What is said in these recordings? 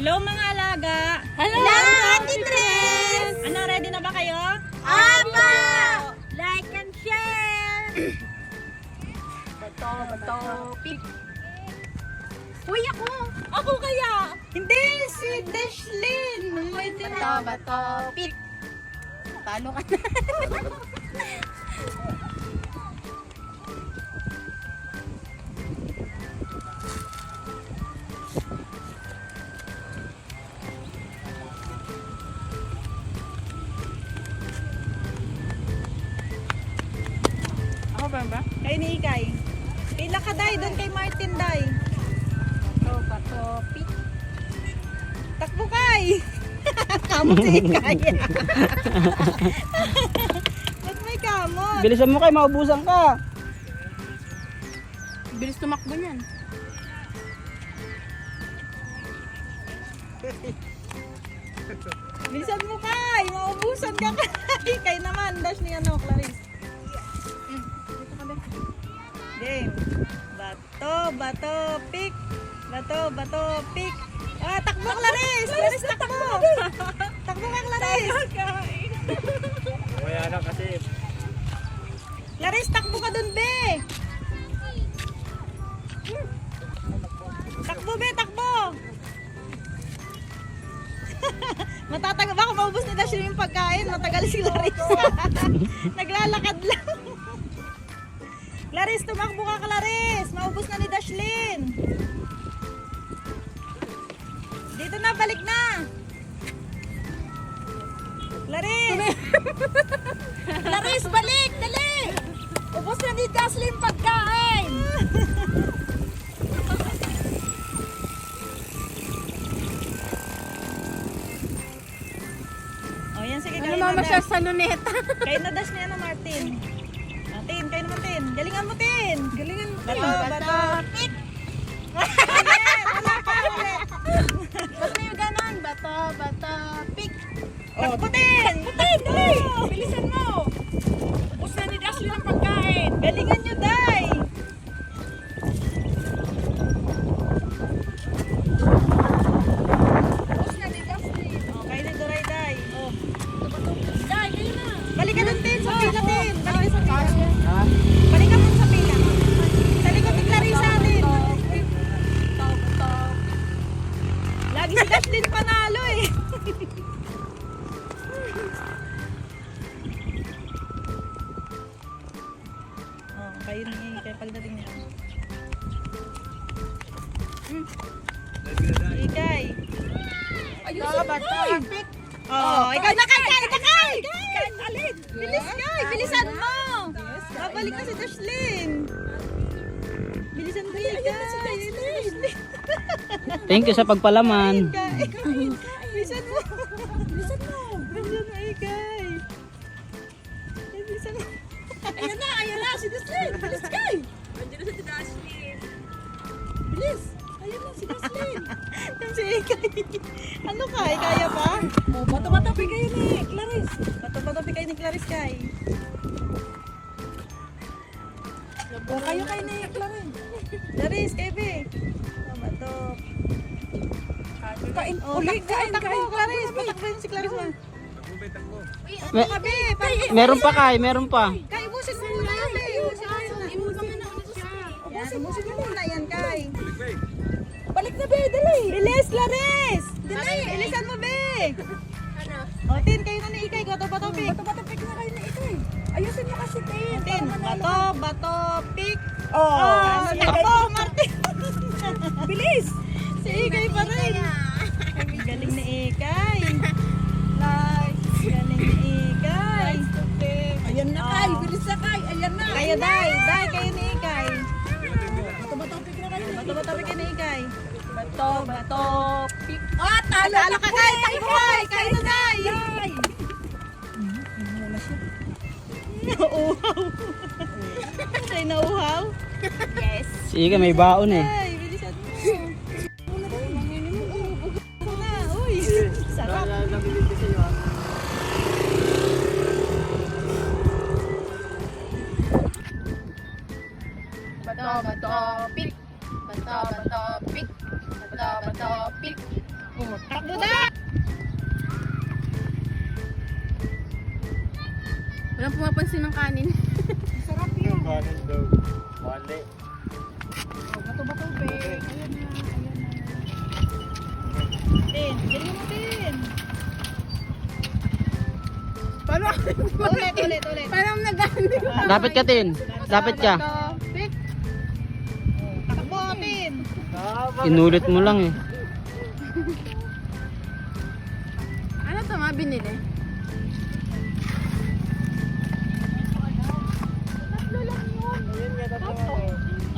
Hello mga alaga! Hello, Ate Tres! Ano, ready na ba kayo? Apa! Like and share! Bato, pick. Uy, ako! Ako kaya! Hindi, si Dashlyn! Bato, pick. Talo ka na. Ako ba? Kayo ni Ikay. Pila ka, Day, doon kay Martin, Day. Bato, pick. Takbo, Kay! Kamot si Ikay. Ba't may kamot? Bilisan mo kay, maubusan ka. Bilis tumakbo niyan. Bilisan mo, Kay! Maubusan ka, Kay! Kay naman, Dash ni ano, Clarice. Game. Bato, pick. Bato, pick. Ah, takbo, Clarice! Clarice, takbo! Takbo ka, Clarice! Kaya na kasi. Clarice, takbo ka dun, be! Takbo, be, takbo! Matatagal, baka maubos ni Dashlyn yung pagkain. Matagal si Clarice. Naglalakad lang. Clarice, tumakbo ka, Clarice. Maubos na ni Dashlyn. Dito na, balik na. Clarice! Clarice, balik! Dali! Ubus na ni Dashlyn pagkain! O, yan, sige, Ano kayo na, mama siya Dash. sa luneta? Kayo na, Dash niya na, Martin. Ah, Tin, kayo naman, Tin. Galingan mo, Tin. Galingan mo. Bato. pick! Wala pa ulit. Ba't may ganon? Bato, pick! Takbo, Tin. Putin, dali! Bilisan mo! Ubus na ni Dashlyn ang pagkain! Galingan nyo, Day. Ubus na ni Dashlyn! O, kayo na, Duray, Day. O, Dai, kayo na! balik ka dun, Tin. Sa pila, Tin. Balik ka sa pila. Ha? Balik ka dun sa pila. Sa likod ni Clarissa, Tin. Lagi si Dashlyn panalo, eh. Oh, kayo ni kay pagdating niya. Ikay. Ayusin mo! Pick! Oh, ikaw na kay! Alin! Bilis kay! Bilisan mo! Babalik na si Dashlyn. Bilisan mo, Ikay. Dashlyn. Thank you sa pagpalaman. Ikay. Bilisan mo. Bilisan mo! Bilisan mo, Ikay. Ay, bilisan mo. Ayan na! Si Dashlyn! Bilis kay! Andiyan na si Dashlyn! Bilis! Ayan na si Dashlyn! Yan si Ikay. Ano kay? Kaya pa? Oh, bato-bato kayo ni Clarice! Bato-bato kay ni Clarice kay. O, kayo ni Clarice! Clarice, kay Be. Bato. Kain! Oh, takbo, Clarice. Patakbo yun si Clarice mo. Me- Ka, Be. meron pa kay, meron pa. Kay, ubusin mo muna yan, Be. Ubusin mo muna. Yan, ubusin mo muna yan, Kay. Balik na, Be! Dali! Bilis, Clarice! Dali! Bilisan mo, Be! O, Tin, kayo na ni Ikay. Bato-bato, pick. Bato-bato pick na kayo ni Ikay! Ayusin mo kasi, Tin! Tin, bato, pick. Oh! Takbo, Martin. Bilis! Si Ikay pa rin. Galing ni Ikay. Galing ni Ikay. Ayan na, Kay! Bilis na, Kay! Ayan na! Kayo, Day. Day, kayo ni Ikay. Bato-bato pick na kayo ni Bato-bato, pick ni Ikay. Bato pick! Ah! Talo ka, Kay. Takbo, Kay. Kayo na, Day. Nauuhaw. Ay, nauuhaw? Yes! Sige, may baon eh. Ay, bilisan mo. Na, uy. Sarap. Bato pick! Bato pick! Bato pick! Takbo na! Walang pumapansin ng kanin. Sarap yun. Kanin daw. Mali. Bato-bato, be. Ayan na, ayan na. Tin, dali mo, Tin. Parang, Ulit. parang nagano. Dapat ka, Tin. Dapat ka. Pick. Takbo, Tin. Inulit mo lang eh. Ano to mga binili?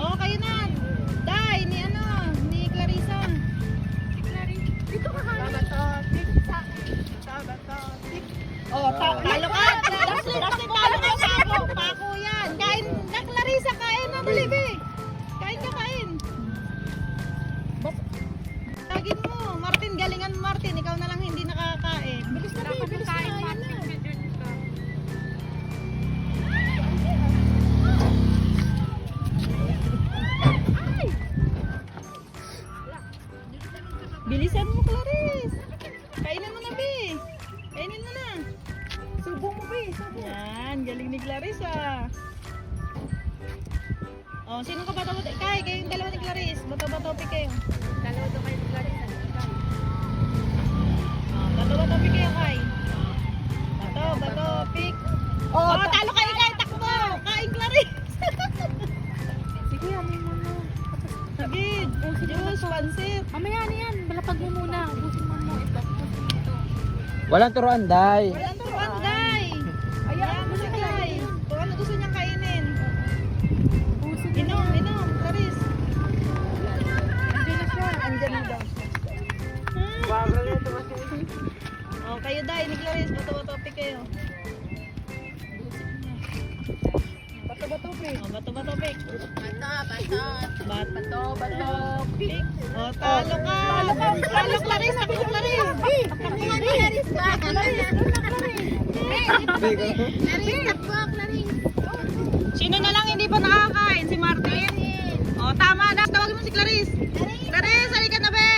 Oo, kayo na. Day, ni ano, ni Clarissa. Dito ka kanin. Oh, talo ka. Dustin, talo ka. Pako yan. Kain na, Clarissa, kain na. Dali, be. Kain ka, kain. Tagin mo. Martin, galingan mo, Martin. Ikaw na lang hindi nakakain. Bilis na, be. Bilis na. Ayan na. Bilisan mo, Clarice. Kainin mo na, be. Kainin mo na. Subo mo, be. Subo. Yan, galing ni Clarice, ah. Oh, sino ka bato-bato? Kayong dalawa ni Clarice. Bato-bato, pick kayo. Dalawa to kayo Clarissa. Oh, bato-bato, pick kayo, Kay. Bato, pick. Oh, talo kayo, Kay. Takbo. Kain, Clarice. Sige, amin mo na. Sige, juice, pansit. Mamaya na yan. Balapag mo muna. Busin mo mo. Ito. Walang turuan, Day. Walang turuan, Day. Ayan mo si Kay. Kung ano gusto niyang kainin. Busin Inom, Clarice. Andiyan na siya. Andiyan na daw. Oh, kayo, Day, ni Clarice. Bato-bato, pick kayo. Bato-bato, pre. Oh, bato-bato, pick. Bato, Pick. Oh, talo ka. Talo, Clarice. Takbo, Clarice. Sino na lang hindi pa nakakain? Si Martin? Oh, tama na. Tawagin mo si Clarice. Clarice, halika na, be.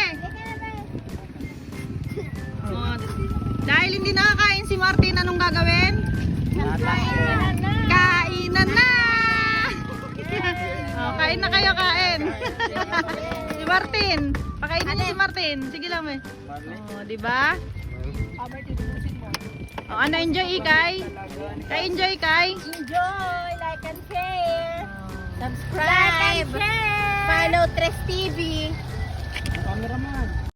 Oh, dahil hindi nakakain si Martin, anong gagawin? Kainan na. Oh, kain na kayo, kain. Si Martin. Pakainin niyo si Martin. Sige lang, be. Oh, di ba? Oh, ano, enjoy, Ikay? Kay enjoy, Kay? Enjoy, like and share. Subscribe. Follow Tres TV. Cameraman.